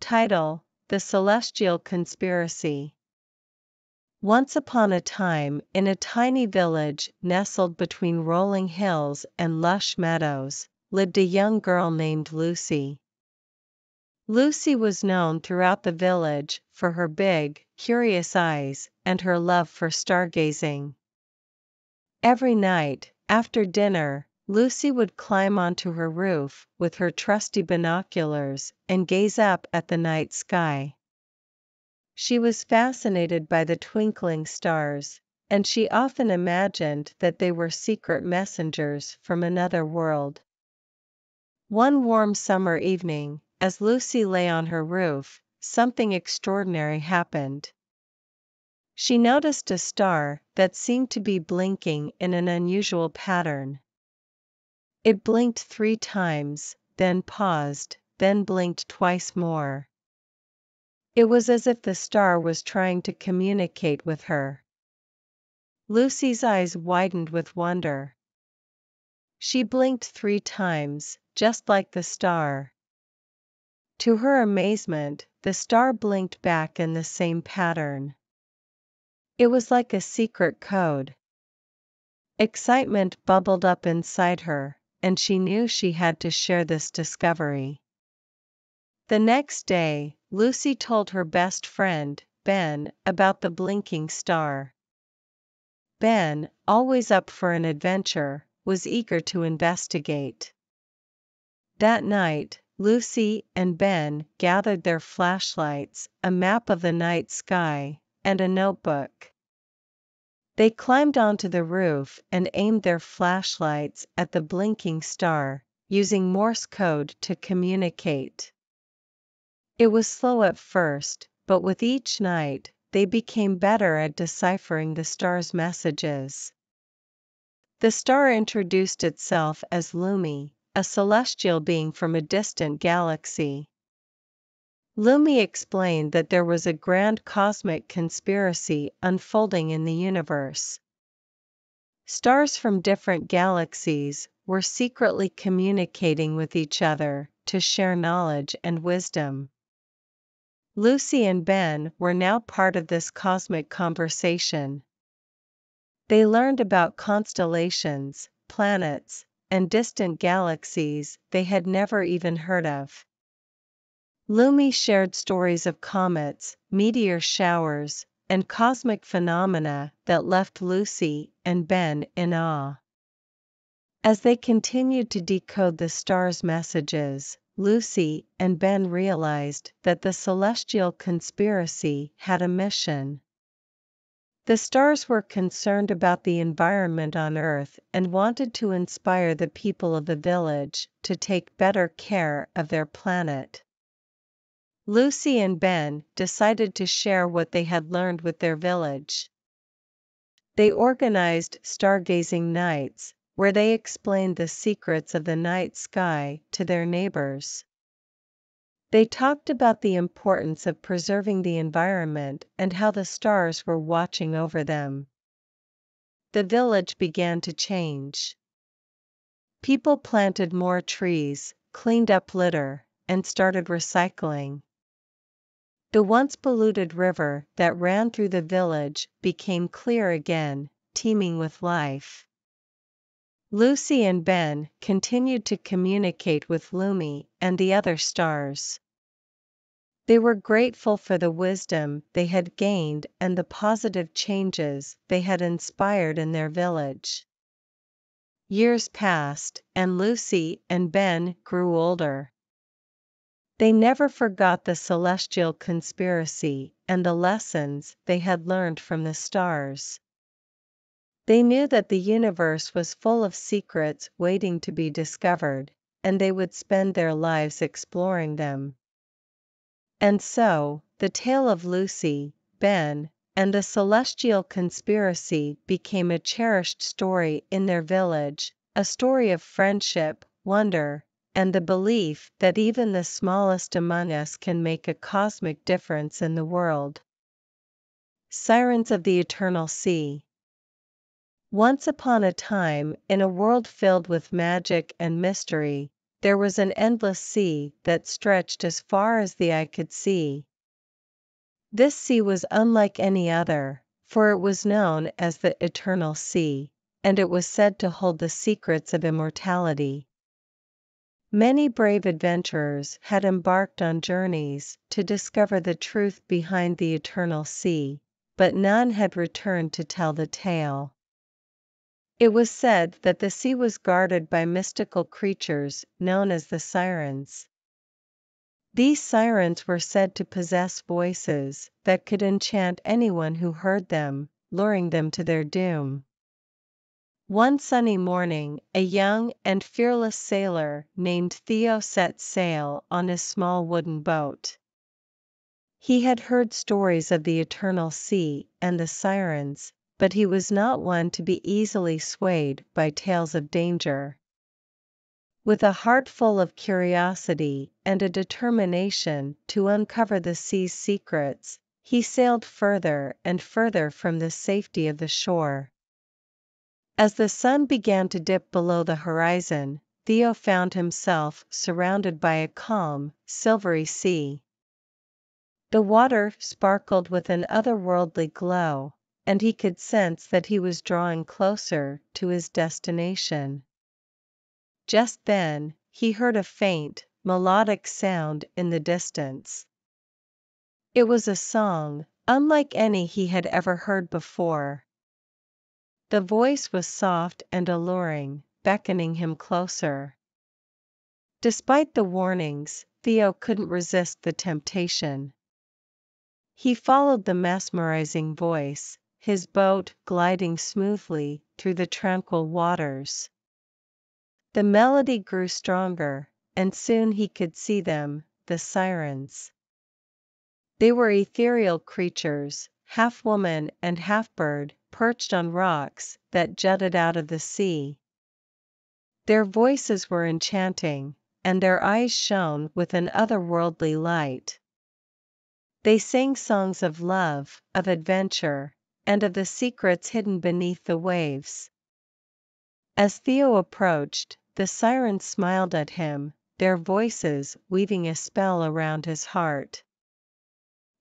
Title: The Celestial Conspiracy. Once upon a time, in a tiny village nestled between rolling hills and lush meadows, lived a young girl named Lucy. Lucy was known throughout the village for her big, curious eyes and her love for stargazing. Every night, after dinner, Lucy would climb onto her roof with her trusty binoculars and gaze up at the night sky. She was fascinated by the twinkling stars, and she often imagined that they were secret messengers from another world. One warm summer evening, as Lucy lay on her roof, something extraordinary happened. She noticed a star that seemed to be blinking in an unusual pattern. It blinked 3 times, then paused, then blinked twice more. It was as if the star was trying to communicate with her. Lucy's eyes widened with wonder. She blinked 3 times, just like the star. To her amazement, the star blinked back in the same pattern. It was like a secret code. Excitement bubbled up inside her, and she knew she had to share this discovery. The next day, Lucy told her best friend, Ben, about the blinking star. Ben, always up for an adventure, was eager to investigate. That night, Lucy and Ben gathered their flashlights, a map of the night sky, and a notebook. They climbed onto the roof and aimed their flashlights at the blinking star, using Morse code to communicate. It was slow at first, but with each night, they became better at deciphering the star's messages. The star introduced itself as Lumi, a celestial being from a distant galaxy. Lumi explained that there was a grand cosmic conspiracy unfolding in the universe. Stars from different galaxies were secretly communicating with each other to share knowledge and wisdom. Lucy and Ben were now part of this cosmic conversation. They learned about constellations, planets, and distant galaxies they had never even heard of. Lumi shared stories of comets, meteor showers, and cosmic phenomena that left Lucy and Ben in awe. As they continued to decode the star's messages, Lucy and Ben realized that the celestial conspiracy had a mission. The stars were concerned about the environment on Earth and wanted to inspire the people of the village to take better care of their planet. Lucy and Ben decided to share what they had learned with their village. They organized stargazing nights, where they explained the secrets of the night sky to their neighbors. They talked about the importance of preserving the environment and how the stars were watching over them. The village began to change. People planted more trees, cleaned up litter, and started recycling. The once polluted river that ran through the village became clear again, teeming with life. Lucy and Ben continued to communicate with Lumi and the other stars. They were grateful for the wisdom they had gained and the positive changes they had inspired in their village. Years passed, and Lucy and Ben grew older. They never forgot the celestial conspiracy and the lessons they had learned from the stars. They knew that the universe was full of secrets waiting to be discovered, and they would spend their lives exploring them. And so, the tale of Lucy, Ben, and the celestial conspiracy became a cherished story in their village, a story of friendship, wonder, and the belief that even the smallest among us can make a cosmic difference in the world. Sirens of the Eternal Sea. Once upon a time, in a world filled with magic and mystery, there was an endless sea that stretched as far as the eye could see. This sea was unlike any other, for it was known as the Eternal Sea, and it was said to hold the secrets of immortality. Many brave adventurers had embarked on journeys to discover the truth behind the Eternal Sea, but none had returned to tell the tale. It was said that the sea was guarded by mystical creatures known as the Sirens. These sirens were said to possess voices that could enchant anyone who heard them, luring them to their doom. One sunny morning, a young and fearless sailor named Theo set sail on his small wooden boat. He had heard stories of the Eternal Sea and the Sirens, but he was not one to be easily swayed by tales of danger. With a heart full of curiosity and a determination to uncover the sea's secrets, he sailed further and further from the safety of the shore. As the sun began to dip below the horizon, Theo found himself surrounded by a calm, silvery sea. The water sparkled with an otherworldly glow, and he could sense that he was drawing closer to his destination. Just then, he heard a faint, melodic sound in the distance. It was a song, unlike any he had ever heard before. The voice was soft and alluring, beckoning him closer. Despite the warnings, Theo couldn't resist the temptation. He followed the mesmerizing voice, his boat gliding smoothly through the tranquil waters. The melody grew stronger, and soon he could see them, the Sirens. They were ethereal creatures, half woman and half bird, perched on rocks that jutted out of the sea. Their voices were enchanting, and their eyes shone with an otherworldly light. They sang songs of love, of adventure, and of the secrets hidden beneath the waves. As Theo approached, the Sirens smiled at him, their voices weaving a spell around his heart.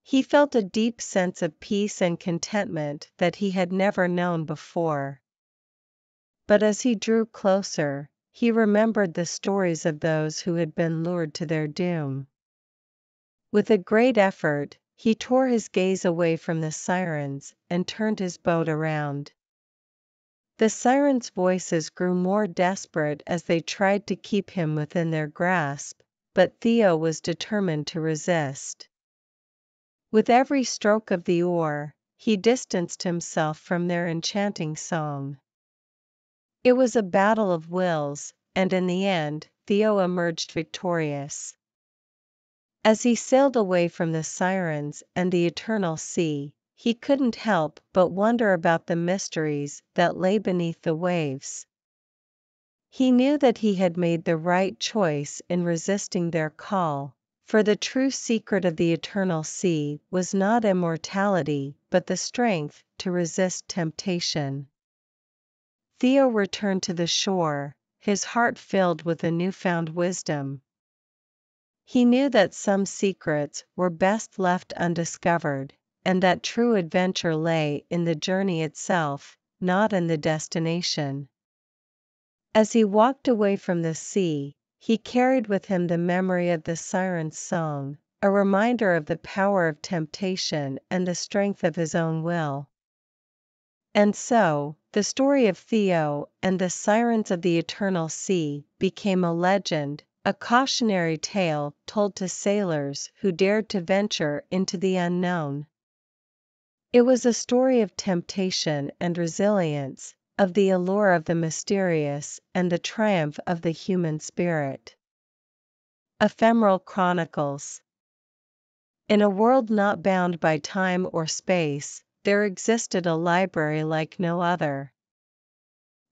He felt a deep sense of peace and contentment that he had never known before. But as he drew closer, he remembered the stories of those who had been lured to their doom. With a great effort, he tore his gaze away from the Sirens and turned his boat around. The Sirens' voices grew more desperate as they tried to keep him within their grasp, but Theo was determined to resist. With every stroke of the oar, he distanced himself from their enchanting song. It was a battle of wills, and in the end, Theo emerged victorious. As he sailed away from the Sirens and the Eternal Sea, he couldn't help but wonder about the mysteries that lay beneath the waves. He knew that he had made the right choice in resisting their call, for the true secret of the Eternal Sea was not immortality but the strength to resist temptation. Theo returned to the shore, his heart filled with a newfound wisdom. He knew that some secrets were best left undiscovered, and that true adventure lay in the journey itself, not in the destination. As he walked away from the sea, he carried with him the memory of the Sirens' song, a reminder of the power of temptation and the strength of his own will. And so, the story of Theo and the Sirens of the Eternal Sea became a legend, a cautionary tale told to sailors who dared to venture into the unknown. It was a story of temptation and resilience, of the allure of the mysterious and the triumph of the human spirit. Ephemeral Chronicles. In a world not bound by time or space, there existed a library like no other.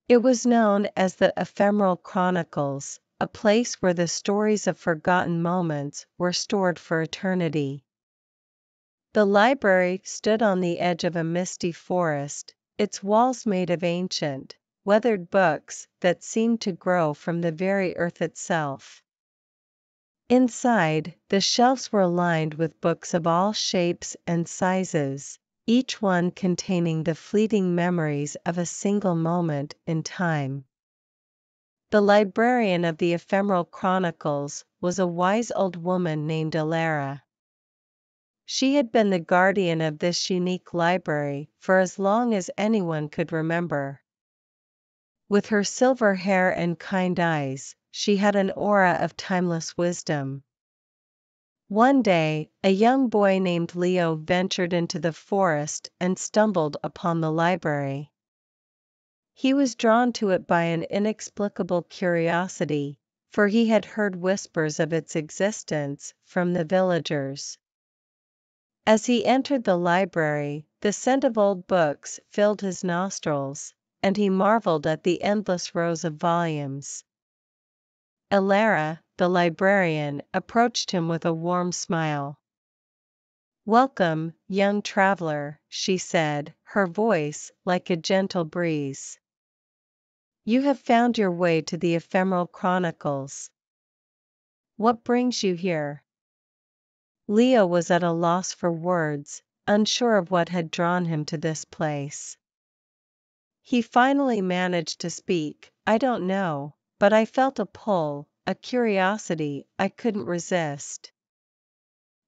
It was known as the Ephemeral Chronicles, a place where the stories of forgotten moments were stored for eternity. The library stood on the edge of a misty forest, its walls made of ancient, weathered books that seemed to grow from the very earth itself. Inside, the shelves were lined with books of all shapes and sizes, each one containing the fleeting memories of a single moment in time. The librarian of the Ephemeral Chronicles was a wise old woman named Alara. She had been the guardian of this unique library for as long as anyone could remember. With her silver hair and kind eyes, she had an aura of timeless wisdom. One day, a young boy named Leo ventured into the forest and stumbled upon the library. He was drawn to it by an inexplicable curiosity, for he had heard whispers of its existence from the villagers. As he entered the library, the scent of old books filled his nostrils, and he marveled at the endless rows of volumes. Alara, the librarian, approached him with a warm smile. "Welcome, young traveler," she said, her voice like a gentle breeze. "You have found your way to the Ephemeral Chronicles. What brings you here?" Leo was at a loss for words, unsure of what had drawn him to this place. He finally managed to speak. "I don't know, but I felt a pull, a curiosity I couldn't resist."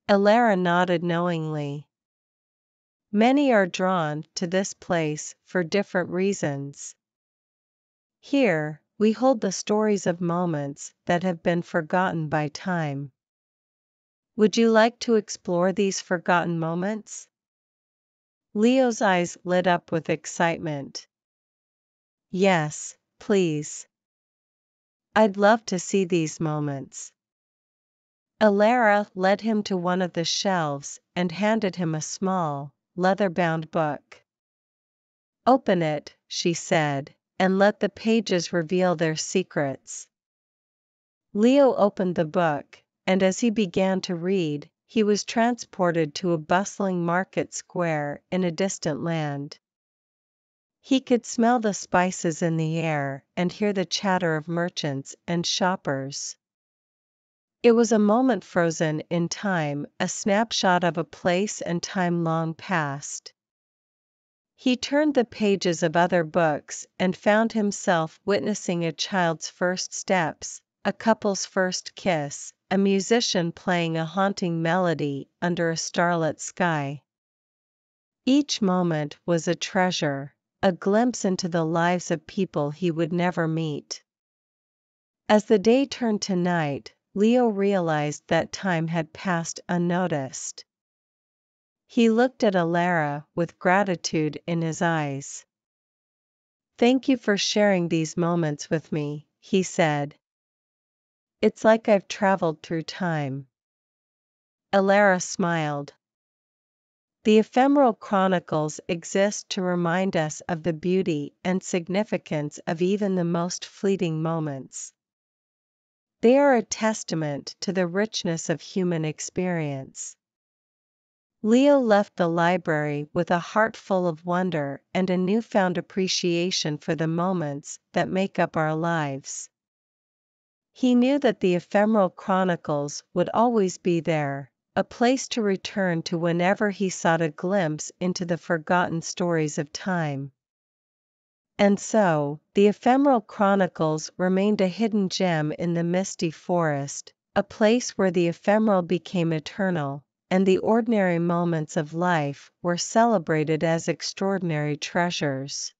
Alara nodded knowingly. "Many are drawn to this place for different reasons. Here, we hold the stories of moments that have been forgotten by time. Would you like to explore these forgotten moments?" Leo's eyes lit up with excitement. "Yes, please. I'd love to see these moments." Alara led him to one of the shelves and handed him a small, leather-bound book. "Open it," she said, "and let the pages reveal their secrets." Leo opened the book, and as he began to read, he was transported to a bustling market square in a distant land. He could smell the spices in the air and hear the chatter of merchants and shoppers. It was a moment frozen in time, a snapshot of a place and time long past. He turned the pages of other books and found himself witnessing a child's first steps, a couple's first kiss, a musician playing a haunting melody under a starlit sky. Each moment was a treasure, a glimpse into the lives of people he would never meet. As the day turned to night, Leo realized that time had passed unnoticed. He looked at Alara with gratitude in his eyes. "Thank you for sharing these moments with me," he said. "It's like I've traveled through time." Alara smiled. The Ephemeral Chronicles exist to remind us of the beauty and significance of even the most fleeting moments. They are a testament to the richness of human experience. Leo left the library with a heart full of wonder and a newfound appreciation for the moments that make up our lives. He knew that the Ephemeral Chronicles would always be there, a place to return to whenever he sought a glimpse into the forgotten stories of time. And so, the Ephemeral Chronicles remained a hidden gem in the misty forest, a place where the ephemeral became eternal, and the ordinary moments of life were celebrated as extraordinary treasures.